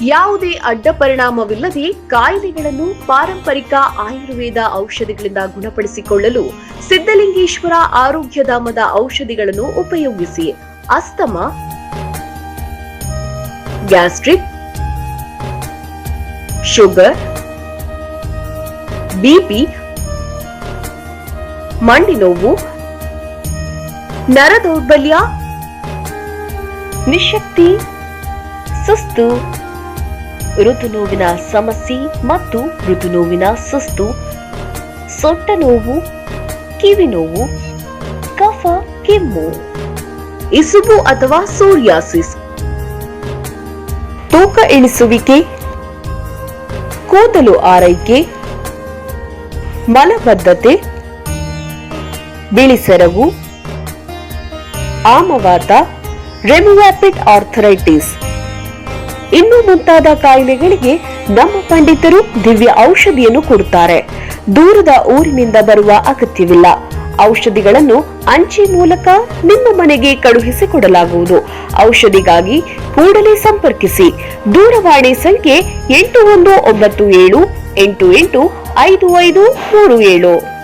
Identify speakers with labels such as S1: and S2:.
S1: ಯಾವುದೇ ಅಡ್ಡ ಪರಿಣಾಮವಿಲ್ಲದೆ ಕಾಯಿಲೆಗಳನ್ನು ಪಾರಂಪರಿಕ ಆಯುರ್ವೇದ ಔಷಧಿಗಳಿಂದ ಗುಣಪಡಿಸಿಕೊಳ್ಳಲು ಸಿದ್ಧಲಿಂಗೇಶ್ವರ ಆರೋಗ್ಯಧಾಮದ ಔಷಧಿಗಳನ್ನು ಉಪಯೋಗಿಸಿ. ಅಸ್ತಮಾ, ಗ್ಯಾಸ್ಟ್ರಿಕ್, ಶುಗರ್, ಬಿಪಿ, ಮಂಡಿ ನೋವು, ನರ ದೌರ್ಬಲ್ಯ, ನಿಶಕ್ತಿ, ಸುಸ್ತು, ಋತುನೋವಿನ ಸಮಸ್ಯೆ ಮತ್ತು ಋತುನೋವಿನ ಸುಸ್ತು, ಸೊಂಟ ನೋವು, ಕಿವಿ ನೋವು, ಕಫ, ಕೆಮ್ಮು, ಇಸುಬು ಅಥವಾ ಸೋರಿಯಾಸಿಸ್, ತೂಕ ಇಳಿಸುವಿಕೆ, ಕೂದಲು ಆರೈಕೆ, ಮಲಬದ್ಧತೆ, ಬಿಳಿಸೆರಗು, ಆಮವಾತ, ರೆಮ್ಯುಮ್ಯಾಟಿಕ್ ಆರ್ಥರೈಟಿಸ್ ಇನ್ನು ಮುಂತಾದ ಕಾಯಿಲೆಗಳಿಗೆ ನಮ್ಮ ಪಂಡಿತರು ದಿವ್ಯ ಔಷಧಿಯನ್ನು ಕೊಡುತ್ತಾರೆ. ದೂರದ ಊರಿನಿಂದ ಬರುವ ಅಗತ್ಯವಿಲ್ಲ. ಔಷಧಿಗಳನ್ನು ಅಂಚೆ ಮೂಲಕ ನಿಮ್ಮ ಮನೆಗೆ ಕಳುಹಿಸಿಕೊಡಲಾಗುವುದು. ಔಷಧಿಗಾಗಿ ಕೂಡಲೇ ಸಂಪರ್ಕಿಸಿ. ದೂರವಾಣಿ ಸಂಖ್ಯೆ 8197885537.